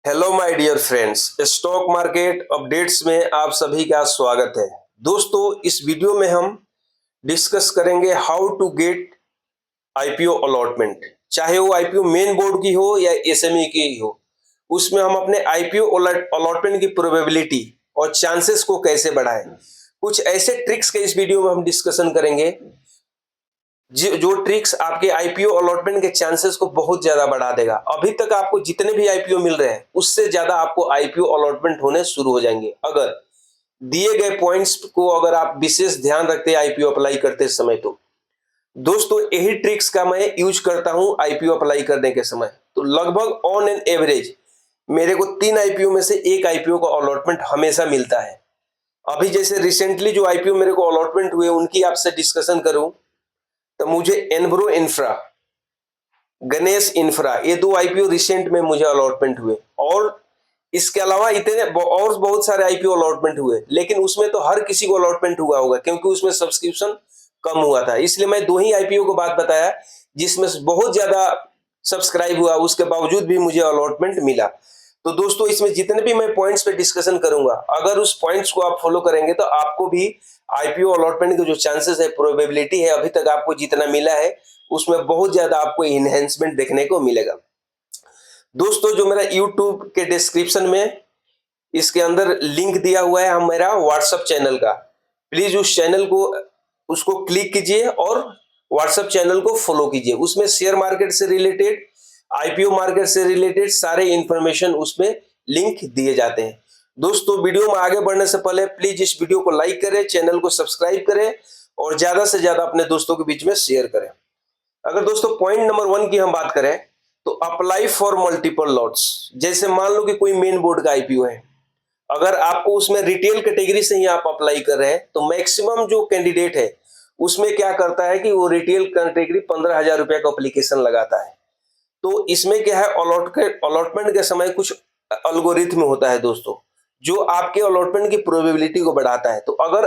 Hello my dear friends, stock market updates में आप सभी का स्वागत है। दोस्तों, इस वीडियो में हम डिस्कस करेंगे how to get IPO allotment. चाहे वो आईपीओ मेन बोर्ड की हो या एसएमई की हो, उसमें हम अपने आईपीओ अलॉटमेंट की प्रोबेबिलिटी और चांसेस को कैसे बढ़ाएं। कुछ ऐसे ट्रिक्स के इस वीडियो में हम डिस्कशन करेंगे जो ट्रिक्स आपके आईपीओ अलॉटमेंट के चांसेस को बहुत ज्यादा बढ़ा देगा। अभी तक आपको जितने भी आईपीओ मिल रहे हैं उससे ज्यादा आपको आईपीओ अलॉटमेंट होने शुरू हो जाएंगे अगर दिए गए पॉइंट्स को अगर आप विशेष ध्यान रखते हैं आईपीओ अप्लाई करते समय। तो दोस्तों, यही ट्रिक्स का मैं यूज करता हूं आईपीओ अप्लाई करने के समय। तो लगभग ऑन एन एवरेज मेरे को 3 आईपीओ में से एक आईपीओ का अलॉटमेंट हमेशा मिलता है। अभी जैसे रिसेंटली जो आईपीओ मेरे को अलॉटमेंट हुए उनकी आपसे डिस्कशन करूं तो मुझे एनब्रो इंफ्रा, गणेश इंफ्रा, ये 2 आईपीओ रिसेंट में मुझे अलॉटमेंट हुए। और इसके अलावा इतने और बहुत सारे आईपीओ अलॉटमेंट हुए, लेकिन उसमें तो हर किसी को अलॉटमेंट हुआ होगा क्योंकि उसमें सब्सक्रिप्शन कम हुआ था। इसलिए मैं 2 ही आईपीओ को बात बताया जिसमें बहुत ज्यादा सब्सक्राइब हुआ, उसके बावजूद भी मुझे अलॉटमेंट मिला। तो दोस्तों, इसमें जितने भी मैं पॉइंट्स पे डिस्कशन करूंगा, अगर उस पॉइंट्स को आप फॉलो करेंगे तो आपको भी आईपीओ अलॉटमेंट के जो चांसेस है, प्रोबेबिलिटी है, अभी तक आपको जितना मिला है उसमें बहुत ज्यादा आपको इनहेंसमेंट देखने को मिलेगा। दोस्तों, जो मेरा यूट्यूब के डिस्क्रिप्शन में इसके अंदर लिंक दिया हुआ है हम मेरा व्हाट्सएप चैनल का, प्लीज उस चैनल को उसको क्लिक कीजिए और व्हाट्सएप चैनल को फॉलो कीजिए। उसमें शेयर मार्केट से रिलेटेड, आईपीओ मार्केट से रिलेटेड सारे इंफॉर्मेशन उसमें लिंक दिए जाते हैं। दोस्तों, वीडियो में आगे बढ़ने से पहले प्लीज इस वीडियो को लाइक करें, चैनल को सब्सक्राइब करें और ज्यादा से ज्यादा अपने दोस्तों के बीच में शेयर करें। अगर दोस्तों पॉइंट नंबर 1 की हम बात करें तो अप्लाई फॉर मल्टीपल लॉट्स। जैसे मान लो कि कोई मेन बोर्ड का आईपीओ है, अगर आपको उसमें रिटेल कैटेगरी से ही आप अप्लाई कर रहे हैं तो मैक्सिमम जो कैंडिडेट है उसमें क्या करता है कि वो रिटेल कैटेगरी 15,000 रुपए का एप्लीकेशन लगाता है। तो इसमें क्या है, अलॉटमेंट के समय कुछ अल्गोरिथम होता है दोस्तों, जो आपके अलॉटमेंट की प्रोबेबिलिटी को बढ़ाता है। तो अगर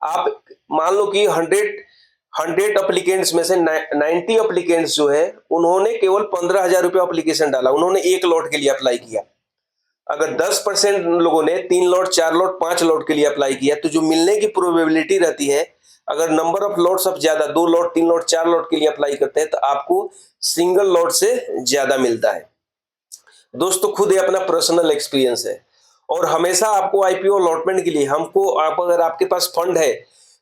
आप मान लो कि 100 एप्लीकेंट्स में से 90 एप्लीकेंट्स जो है उन्होंने केवल 15,000 रुपये एप्लीकेशन डाला, उन्होंने एक लॉट के लिए अप्लाई किया। अगर 10% लोगों ने 3 लॉट, 4 लॉट, 5 लॉट के लिए अप्लाई किया तो जो मिलने की प्रोबेबिलिटी रहती है, अगर नंबर ऑफ लॉट्स आप ज्यादा 2 लॉट, 3 लॉट, 4 लॉट के लिए अप्लाई करते हैं तो आपको सिंगल लॉट से ज्यादा मिलता है। दोस्तों, खुद ये अपना पर्सनल एक्सपीरियंस है। और हमेशा आपको आईपीओ अलॉटमेंट के लिए हमको आप अगर आपके पास फंड है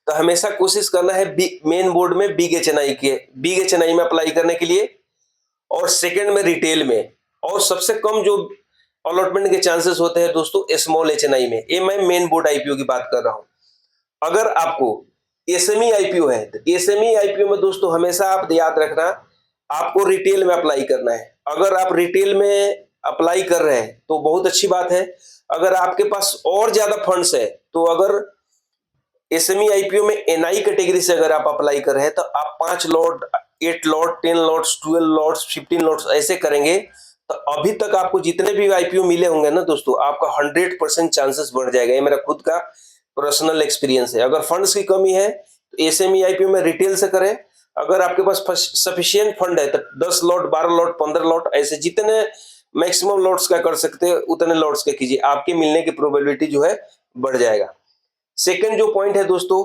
तो हमेशा कोशिश करना है मेन बोर्ड में बिग एचएनआई में अप्लाई करने के लिए, और सेकंड में रिटेल में, और सबसे कम जो अलॉटमेंट के चांसेस होते हैं दोस्तों स्मॉल एचएनआई में। ये मैं मेन बोर्ड आईपीओ की बात कर रहा हूं। अगर आपको एसएमई आईपीओ है तो एसएमई आईपीओ में दोस्तों हमेशा आप याद रखना, आपको रिटेल में अप्लाई करना है। अगर आप रिटेल में अप्लाई कर रहे हैं तो बहुत अच्छी बात है। अगर आपके पास और ज्यादा फंड्स है तो अगर एसएमई आईपीओ में एनआई कैटेगरी से अगर आप अप्लाई कर रहे हैं तो आप 5 lot, 8 lot, 10 lots, 12 lots, 15 lots ऐसे करेंगे तो अभी तक आपको जितने भी आईपीओ मिले होंगे ना दोस्तों, आपका 100% चांसेस बढ़ जाएगा। ये मेरा खुद का पर्सनल एक्सपीरियंस है। अगर फंड्स की कमी है तो एसएमई आईपीओ में रिटेल से करें। अगर आपके पास सफिशियंट फंड है तो 10 लॉट, 12 लॉट, 15 लॉट ऐसे जितने मैक्सिमम लॉट्स का कर सकते हैं उतने लॉट्स का कीजिए, आपके मिलने की प्रोबेबिलिटी जो है बढ़ जाएगा। सेकंड जो पॉइंट है दोस्तों,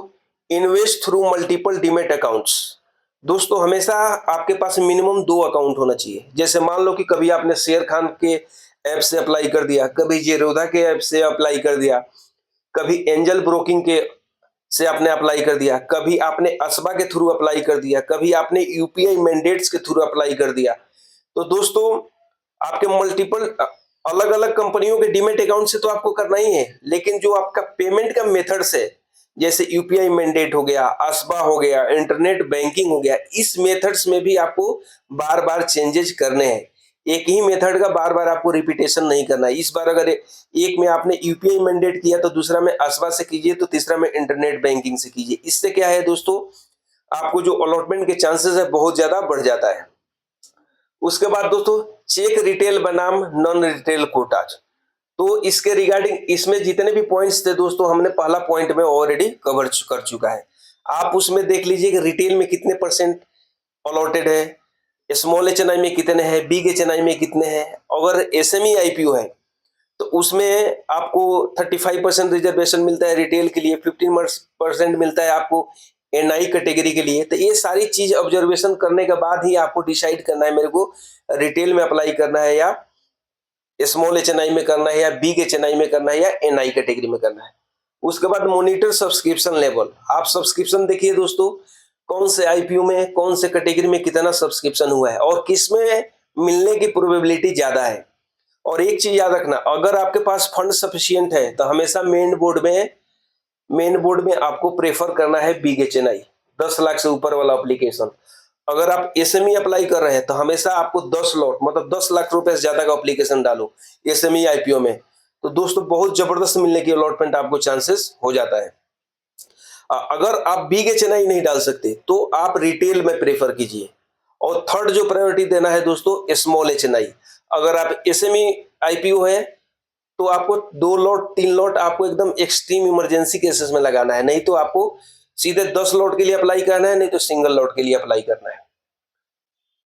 invest through multiple demat accounts. दोस्तों, हमेशा आपके पास मिनिमम 2 अकाउंट होना चाहिए। जैसे मान लो कि कभी आपने शेर खान के ऐप से अप्लाई कर दिया, कभी जेरोधा के ऐप से अप्लाई कर दिया, कभी एंजल ब्रोकिंग के से आपने अप्लाई कर दिया, कभी आपने असबा के थ्रू अप्लाई कर दिया, कभी आपने यूपीआई मैंडेट्स के थ्रू अप्लाई कर दिया। तो दोस्तों, आपके मल्टीपल अलग अलग कंपनियों के डीमेट अकाउंट से तो आपको करना ही है, लेकिन जो आपका पेमेंट का मेथड्स है जैसे यूपीआई मैंडेट हो गया, असबा हो गया, इंटरनेट बैंकिंग हो गया, इस मेथड्स में भी आपको बार बार चेंजेस करने हैं। एक ही मेथड का बार बार आपको रिपीटेशन नहीं करना है। इस बार अगर एक में आपने यूपीआई मैंडेट किया तो दूसरा में असबा से कीजिए, तो तीसरा में इंटरनेट बैंकिंग से कीजिए। इससे क्या है दोस्तों, आपको जो अलॉटमेंट के चांसेस है बहुत ज्यादा बढ़ जाता है। उसके बाद दोस्तों, चेक रिटेल बनाम नॉन रिटेल कोटाज। तो इसके रिगार्डिंग इसमें जितने भी पॉइंट्स थे दोस्तों, हमने पहला पॉइंट में ऑलरेडी कवर कर चुका है। आप उसमें देख लीजिए कि रिटेल में कितने परसेंट अलॉटेड है स्मॉल एचएनआई में कितने हैं, बिग एचएनआई में कितने हैं। अगर एसएमई आईपीओ है तो उसमें आपको 35% रिजर्वेशन मिलता है रिटेल के लिए, 15% मिलता है आपको एनआई कैटेगरी के लिए। तो ये सारी चीज ऑब्जर्वेशन करने के बाद ही आपको डिसाइड करना है मेरे को रिटेल में अप्लाई करना है या स्मॉल एचएनआई में करना है या बिग एचएनआई में करना है या एनआई कैटेगरी में करना है। उसके बाद मॉनिटर सब्सक्रिप्शन लेवल। आप सब्सक्रिप्शन देखिए दोस्तों, कौन से आईपीओ में कौन से कैटेगरी में कितना सब्सक्रिप्शन हुआ है और किसमें मिलने की प्रोबेबिलिटी ज्यादा है। और एक चीज याद रखना, अगर आपके पास फंड सफिशिएंट है तो हमेशा मेन बोर्ड में आपको प्रेफर करना है बिग एचएनआई, 10 लाख से ऊपर वाला एप्लीकेशन। अगर आप एसएमई अप्लाई कर रहे हैं तो हमेशा आपको 10 लॉट मतलब 10 लाख रुपए से ज्यादा का एप्लीकेशन डालो एसएमई आईपीओ में। तो दोस्तों बहुत जबरदस्त मिलने की अलॉटमेंट आपको चांसेस हो जाता है। अगर आप बिग एचएनआई नहीं डाल सकते तो आप रिटेल में प्रेफर कीजिए। और थर्ड जो प्रायोरिटी देना है दोस्तों, स्मॉल एचएनआई। अगर आप एसएमई आईपीओ है तो आपको 2 लॉट 3 लॉट आपको एकदम एक्सट्रीम इमरजेंसी केसेस में लगाना है, नहीं तो आपको सीधे 10 लॉट के लिए अप्लाई करना है, नहीं तो सिंगल लॉट के लिए अप्लाई करना है।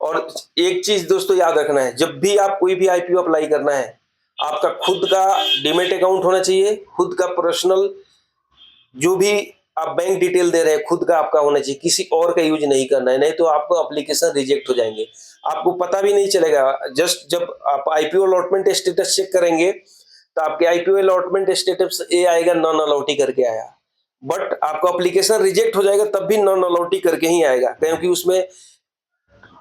और एक चीज दोस्तों याद रखना है, जब भी आप कोई भी आईपीओ अप्लाई करना है आपका खुद का डीमेट अकाउंट होना चाहिए, खुद का पर्सनल जो भी आप बैंक डिटेल दे रहे हैं खुद का आपका होना चाहिए, किसी और का यूज नहीं करना है, नहीं तो आपको एप्लीकेशन रिजेक्ट हो जाएंगे। आपको पता भी नहीं चलेगा। जस्ट जब आप आईपीओ अलॉटमेंट स्टेटस चेक करेंगे तो आपके आईपीओ अलॉटमेंट स्टेटस ये आएगा नॉन अलॉटी करके आया, बट आपका एप्लीकेशन रिजेक्ट हो जाएगा तब भी नॉन अलॉटी करके ही आएगा, क्योंकि उसमें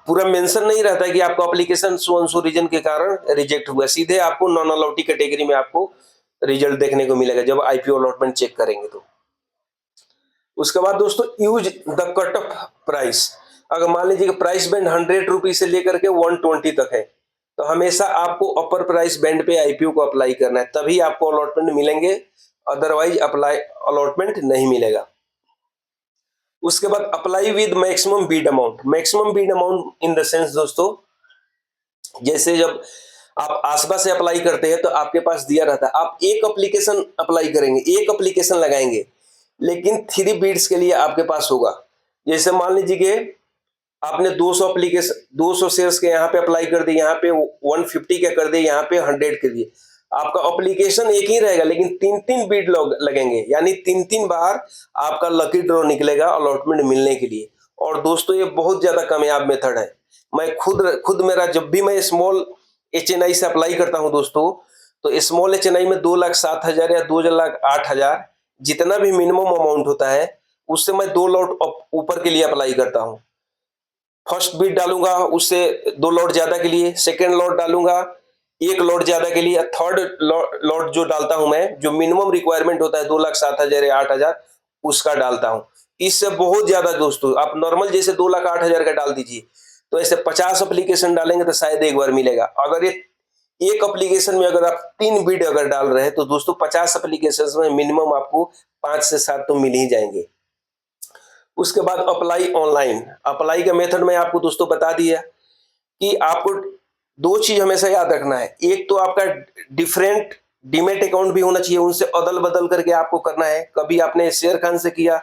पूरा मेंशन नहीं रहता कि आपका application so and so reason के कारण रिजेक्ट हुआ। सीधे आपको नॉन अलॉटी कैटेगरी में आपको रिजल्ट देखने को मिलेगा जब आईपीओ अलॉटमेंट चेक करेंगे तो। उसके बाद दोस्तों use the cut off price. अगर मान लीजिए कि प्राइस बैंड 100 रुपीज से लेकर के 120 तक है तो हमेशा आपको अपर प्राइस बैंड पे आईपीओ को अप्लाई करना है, तभी आपको अलॉटमेंट मिलेंगे, अदरवाइज अप्लाई अलॉटमेंट नहीं मिलेगा। उसके बाद apply with maximum bid amount. Maximum bid amount in the sense दोस्तों, जैसे जब आप आसपास से अप्लाई करते हैं तो आपके पास दिया रहता है, आप एक एप्लीकेशन अप्लाई करेंगे, एक एप्लीकेशन लगाएंगे, लेकिन 3 बीड्स के लिए आपके पास होगा। जैसे मान लीजिए कि आपने 200 एप्लीकेशन 200 शेयर्स के यहाँ पे अप्लाई कर दिए, यहाँ पे 150 के कर दिए, यहाँ पे 100 के दिए, आपका एप्लीकेशन एक ही रहेगा लेकिन 3 बीड लगेंगे, यानी 3 बार आपका लकी ड्रॉ निकलेगा अलॉटमेंट मिलने के लिए। और दोस्तों ये बहुत ज्यादा कामयाब मेथड है। मैं खुद मेरा जब भी मैं स्मॉल एचएनआई से अप्लाई करता हूं दोस्तों, तो स्मॉल एचएनआई में 2,07,000 या 2,08,000 जितना भी मिनिमम अमाउंट होता है उससे मैं 2 लॉट ऊपर के लिए अप्लाई करता हूं। फर्स्ट बीट डालूंगा उससे 2 लॉट ज्यादा के लिए, सेकेंड लॉट डालूंगा 1 लॉट ज्यादा के लिए, थर्ड लॉट जो डालता हूं मैं, जो मिनिमम रिक्वायरमेंट होता है 2,07,000 या 8,000 उसका डालता हूं। इससे बहुत ज्यादा दोस्तों, आप नॉर्मल जैसे 2,08,000 का डाल दीजिए तो ऐसे 50 एप्लीकेशन डालेंगे तो शायद एक बार मिलेगा। अगर ये एक एप्लीकेशन में अगर आप 3 बीड अगर डाल रहे हैं तो दोस्तों 50 एप्लीकेशन में मिनिमम आपको 5 से 7 तो मिल ही जाएंगे। उसके बाद अप्लाई ऑनलाइन। अप्लाई का मेथड मैं आपको दोस्तों बता दिया कि आपको 2 चीज हमेशा याद रखना है। एक तो आपका डिफरेंट डीमेट अकाउंट भी होना चाहिए, उनसे अदल बदल करके आपको करना है। कभी आपने शेयर खान से किया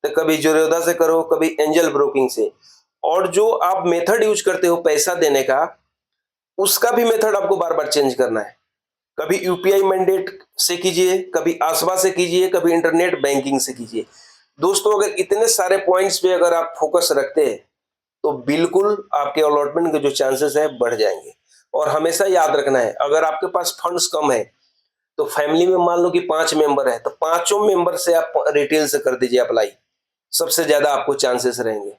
तो कभी जोरोदा से करो, कभी एंजल ब्रोकिंग से। और जो आप मेथड यूज करते हो पैसा देने का, उसका भी मेथड आपको बार बार चेंज करना है। कभी यूपीआई मैंडेट से कीजिए, कभी आसवा से कीजिए, कभी इंटरनेट बैंकिंग से कीजिए। दोस्तों अगर इतने सारे पॉइंट्स पे अगर आप फोकस रखते हैं तो बिल्कुल आपके अलॉटमेंट के जो चांसेस है बढ़ जाएंगे। और हमेशा याद रखना है, अगर आपके पास फंड्स कम है तो फैमिली में मान लो कि 5 मेंबर है तो 5 मेंबर से आप रिटेल से कर दीजिए अप्लाई, सबसे ज्यादा आपको चांसेस रहेंगे।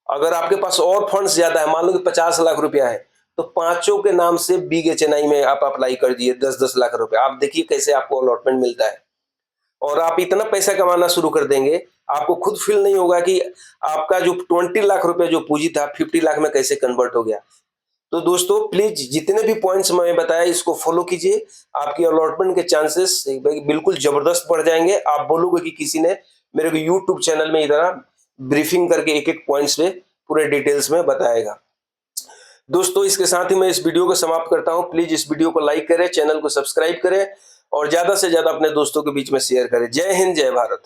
अगर आपके पास और फंड्स ज्यादा है, मान लो कि 50 लाख रुपया है, तो 5 के नाम से बिग एचएनआई में आप अप्लाई कर दिए 10-10 लाख रुपया। आप देखिए कैसे आपको अलॉटमेंट मिलता है और आप इतना पैसा कमाना शुरू कर देंगे, आपको खुद फील नहीं होगा कि आपका जो 20 लाख रुपए जो पूंजी था 50 लाख में कैसे कन्वर्ट हो गया। तो दोस्तों प्लीज जितने भी पॉइंट्स मैं बताया इसको फॉलो कीजिए, आपकी अलॉटमेंट के चांसेस बिल्कुल जबरदस्त बढ़ जाएंगे। आप बोलोगे कि किसी ने मेरे को यूट्यूब चैनल में इधर ब्रीफिंग करके एक पॉइंट्स पे पूरे डिटेल्स में बताएगा। दोस्तों इसके साथ ही मैं इस वीडियो को समाप्त करता हूं। प्लीज इस वीडियो को लाइक करें, चैनल को सब्सक्राइब करें और ज्यादा से ज्यादा अपने दोस्तों के बीच में शेयर करें। जय हिंद, जय भारत।